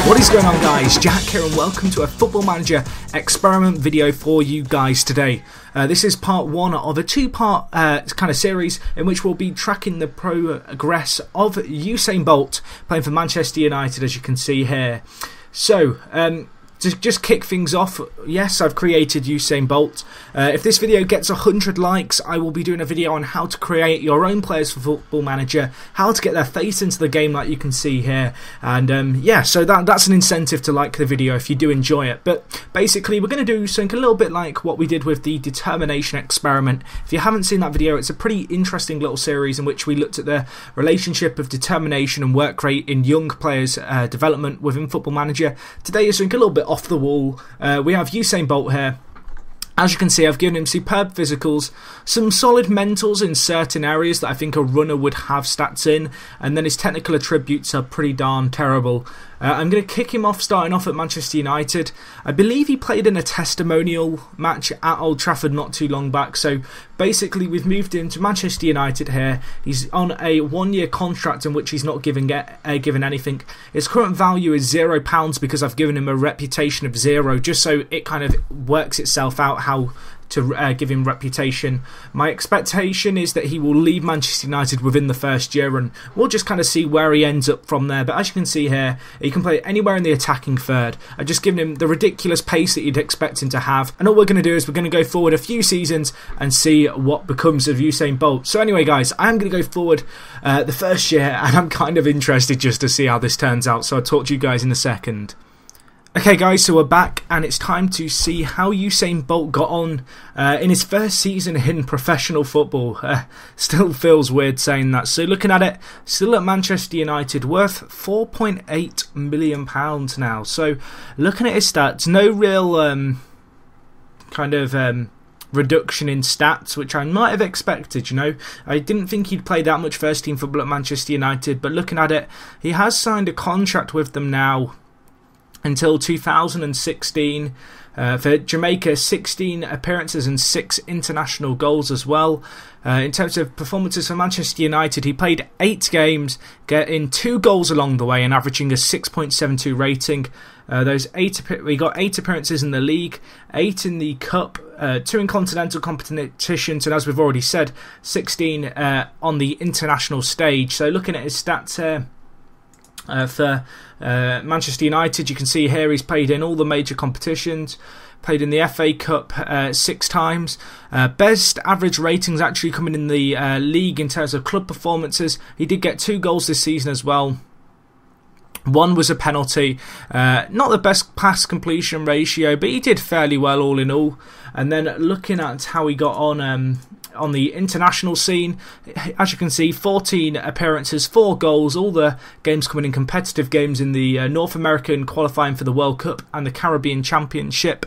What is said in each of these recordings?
What is going on, guys? Jack here and welcome to a Football Manager experiment video for you guys today. This is part one of a two-part kind of series in which we'll be tracking the progress of Usain Bolt playing for Manchester United, as you can see here. So, to just kick things off, yes, I've created Usain Bolt. If this video gets 100 likes, I will be doing a video on how to create your own players for Football Manager, how to get their face into the game like you can see here. And yeah, so that's an incentive to like the video if you do enjoy it. But basically, we're going to do something a little bit like what we did with the determination experiment. If you haven't seen that video, it's a pretty interesting little series in which we looked at the relationship of determination and work rate in young players' development within Football Manager. Today is something a little bit off the wall. We have Usain Bolt here. As you can see, I've given him superb physicals, some solid mentals in certain areas that I think a runner would have stats in, and then his technical attributes are pretty darn terrible. I'm going to kick him off starting off at Manchester United. I believe he played in a testimonial match at Old Trafford not too long back, so basically we've moved him to Manchester United here. He's on a one-year contract in which he's not given anything. His current value is £0 because I've given him a reputation of 0, just so it kind of works itself out how to give him reputation. My expectation is that he will leave Manchester United within the first year, and we'll just kind of see where he ends up from there. But as you can see here, he can play anywhere in the attacking third. I've just given him the ridiculous pace that you'd expect him to have, and all we're going to do is we're going to go forward a few seasons and see what becomes of Usain Bolt. So anyway, guys, I'm going to go forward the first year, and I'm kind of interested just to see how this turns out, so I'll talk to you guys in a second. Okay guys, so we're back and it's time to see how Usain Bolt got on in his first season in professional football. Still feels weird saying that. So looking at it, still at Manchester United, worth £4.8 million now. So looking at his stats, no real reduction in stats, which I might have expected, you know. I didn't think he'd play that much first team football at Manchester United, but looking at it, he has signed a contract with them now until 2016 for Jamaica, 16 appearances and 6 international goals as well. In terms of performances for Manchester United, he played 8 games, getting 2 goals along the way and averaging a 6.72 rating. We got 8 appearances in the league, 8 in the cup, 2 in continental competitions, and as we've already said, 16 on the international stage. So looking at his stats here, for Manchester United, you can see here he's played in all the major competitions, played in the FA Cup 6 times. Best average ratings actually coming in the league in terms of club performances. He did get 2 goals this season as well. 1 was a penalty. Not the best pass completion ratio, but he did fairly well all in all. And then looking at how he got on the international scene, as you can see, 14 appearances, 4 goals, all the games coming in competitive games in the North American qualifying for the World Cup and the Caribbean Championship.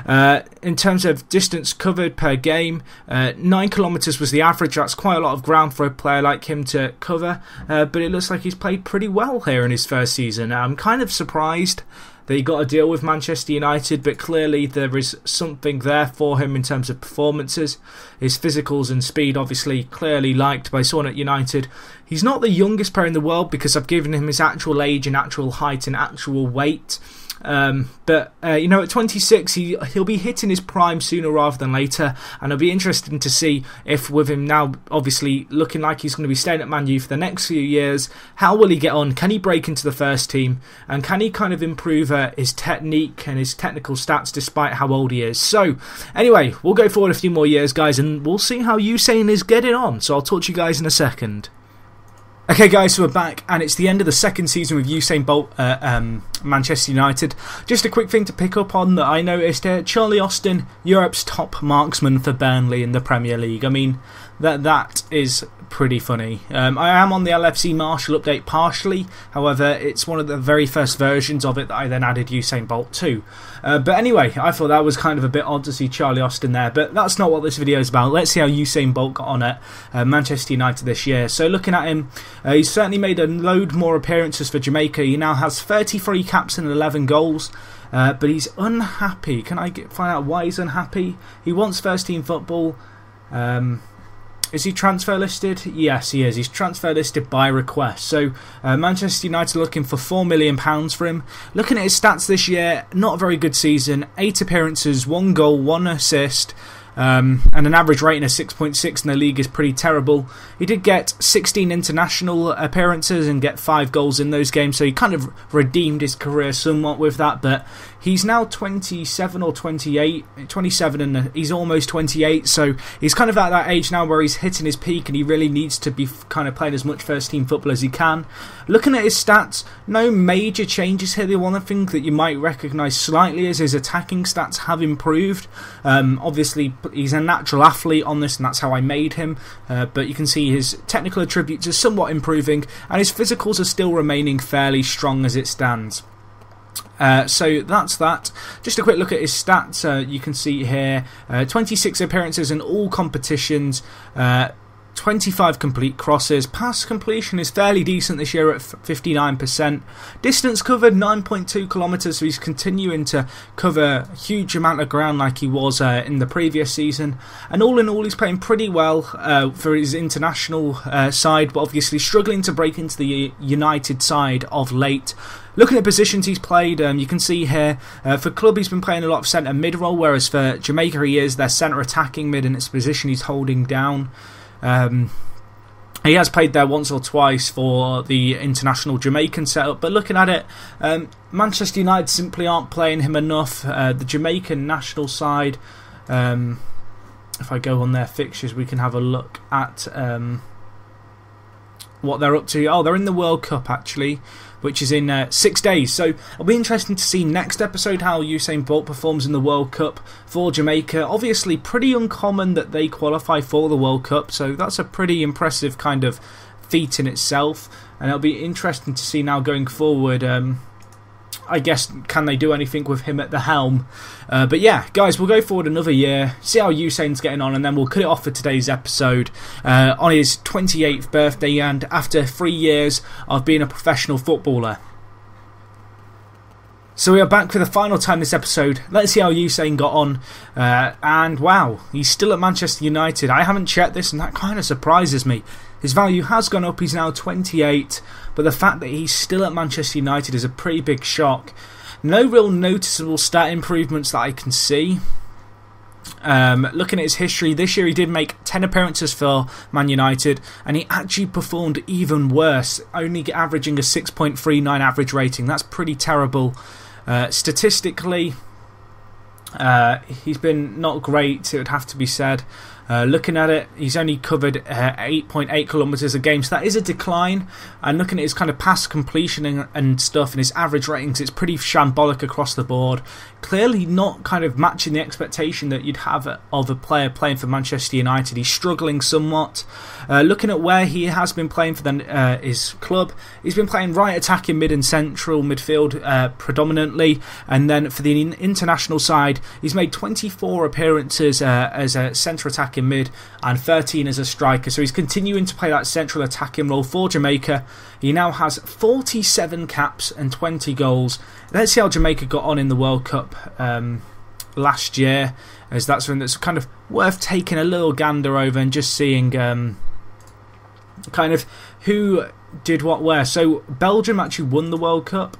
In terms of distance covered per game, 9 kilometres was the average. That's quite a lot of ground for a player like him to cover, but it looks like he's played pretty well here in his first season. I'm kind of surprised that he got a deal with Manchester United, but clearly there is something there for him in terms of performances. His physicals and speed obviously clearly liked by someone at United. He's not the youngest player in the world because I've given him his actual age and actual height and actual weight. But you know, at 26 he'll be hitting his prime sooner rather than later, and it'll be interesting to see if, with him now obviously looking like he's going to be staying at Man U for the next few years, how will he get on? Can he break into the first team, and can he kind of improve his technique and his technical stats despite how old he is? So anyway, we'll go forward a few more years, guys, and we'll see how Usain is getting on. So I'll talk to you guys in a second. Okay guys, so we're back and it's the end of the second season with Usain Bolt at Manchester United. Just a quick thing to pick up on that I noticed here: Charlie Austin, Europe's top marksman for Burnley in the Premier League. I mean, that is pretty funny. I am on the LFC Marshall update partially, however it's one of the very first versions of it that I then added Usain Bolt to. But anyway, I thought that was kind of a bit odd to see Charlie Austin there, but that's not what this video is about. Let's see how Usain Bolt got on at Manchester United this year. So looking at him, he's certainly made a load more appearances for Jamaica. He now has 33 caps and 11 goals. But he's unhappy. Can I find out why he's unhappy? He wants first team football. Is he transfer listed? Yes, he is. He's transfer listed by request. So Manchester United are looking for £4 million for him. Looking at his stats this year, not a very good season. 8 appearances, 1 goal, 1 assist. And an average rating of 6.6 in the league is pretty terrible. He did get 16 international appearances and get 5 goals in those games, so he kind of redeemed his career somewhat with that. But he's now 27 or 28, 27, and he's almost 28, so he's kind of at that age now where he's hitting his peak and he really needs to be kind of playing as much first team football as he can. Looking at his stats, no major changes here. The one thing that you might recognise slightly is his attacking stats have improved. Obviously he's a natural athlete on this, and that's how I made him, but you can see his technical attributes are somewhat improving, and his physicals are still remaining fairly strong as it stands. So that's that. Just a quick look at his stats. You can see here 26 appearances in all competitions, 25 complete crosses. Pass completion is fairly decent this year at 59%. Distance covered 9.2 kilometres, so he's continuing to cover a huge amount of ground like he was in the previous season. And all in all, he's playing pretty well for his international side, but obviously struggling to break into the United side of late. Looking at positions he's played, you can see here, for club he's been playing a lot of centre mid role, whereas for Jamaica he is their centre attacking mid, and it's a position he's holding down. He has played there once or twice for the international Jamaican setup, but looking at it, Manchester United simply aren't playing him enough. The Jamaican national side, if I go on their fixtures, we can have a look at what they're up to. Oh, they're in the World Cup actually, which is in 6 days. So it'll be interesting to see next episode how Usain Bolt performs in the World Cup for Jamaica. Obviously pretty uncommon that they qualify for the World Cup, so that's a pretty impressive kind of feat in itself, and it'll be interesting to see now going forward. I guess, can they do anything with him at the helm? But yeah, guys, we'll go forward another year, see how Usain's getting on, and then we'll cut it off for today's episode on his 28th birthday, and after 3 years of being a professional footballer. So we are back for the final time this episode. Let's see how Usain got on. And wow, he's still at Manchester United. I haven't checked this, and that kind of surprises me. His value has gone up, he's now 28, but the fact that he's still at Manchester United is a pretty big shock. No real noticeable stat improvements that I can see. Looking at his history, this year he did make 10 appearances for Man United, and he actually performed even worse, only averaging a 6.39 average rating. That's pretty terrible. Statistically, he's been not great, it would have to be said. Looking at it, he's only covered 8.8 kilometres a game, so that is a decline. And looking at his kind of pass completion and stuff and his average ratings, it's pretty shambolic across the board. Clearly not kind of matching the expectation that you'd have of a player playing for Manchester United. He's struggling somewhat. Looking at where he has been playing for his club, he's been playing right attacking mid and central midfield predominantly, and then for the international side he's made 24 appearances as a centre attacking mid and 13 as a striker, so he's continuing to play that central attacking role for Jamaica. He now has 47 caps and 20 goals. Let's see how Jamaica got on in the World Cup last year, as that's something that's kind of worth taking a little gander over and just seeing kind of who did what where. So Belgium actually won the World Cup.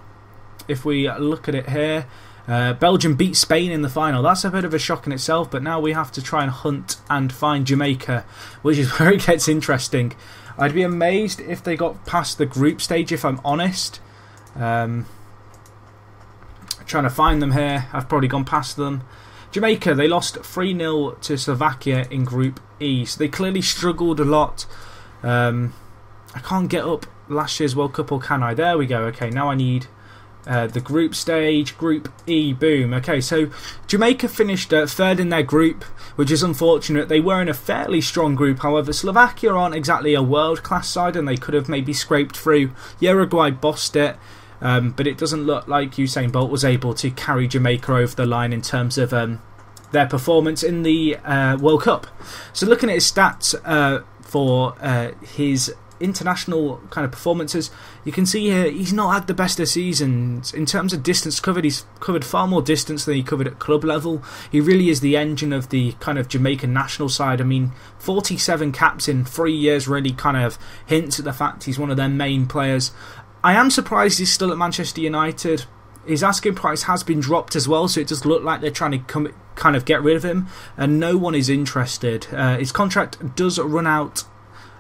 If we look at it here, Belgium beat Spain in the final. That's a bit of a shock in itself, but now we have to try and hunt and find Jamaica, which is where it gets interesting. I'd be amazed if they got past the group stage, if I'm honest. Trying to find them here. I've probably gone past them. Jamaica, they lost 3-0 to Slovakia in Group E, so they clearly struggled a lot. I can't get up last year's World Cup, or can I? There we go. Okay, now I need the group stage, Group E, boom. Okay, so Jamaica finished third in their group, which is unfortunate. They were in a fairly strong group, however Slovakia aren't exactly a world-class side, and they could have maybe scraped through. Uruguay bossed it, but it doesn't look like Usain Bolt was able to carry Jamaica over the line in terms of their performance in the World Cup. So looking at his stats for his international kind of performances, you can see here he's not had the best of seasons. In terms of distance covered, he's covered far more distance than he covered at club level. He really is the engine of the kind of Jamaican national side. I mean, 47 caps in 3 years really kind of hints at the fact he's one of their main players. I am surprised he's still at Manchester United. His asking price has been dropped as well, so it does look like they're trying to kind of get rid of him, and no one is interested. His contract does run out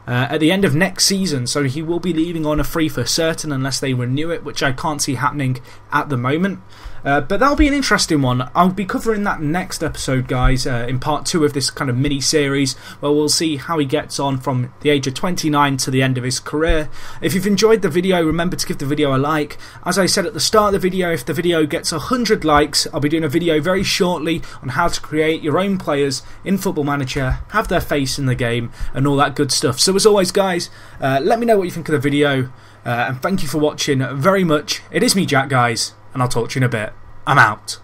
at the end of next season, so he will be leaving on a free for certain unless they renew it, which I can't see happening at the moment. But that'll be an interesting one. I'll be covering that next episode, guys, in part 2 of this kind of mini-series, where we'll see how he gets on from the age of 29 to the end of his career. If you've enjoyed the video, remember to give the video a like. As I said at the start of the video, if the video gets 100 likes, I'll be doing a video very shortly on how to create your own players in Football Manager, have their face in the game, and all that good stuff. So as always, guys, let me know what you think of the video, and thank you for watching very much. It is me, Jack, guys, and I'll talk to you in a bit. I'm out.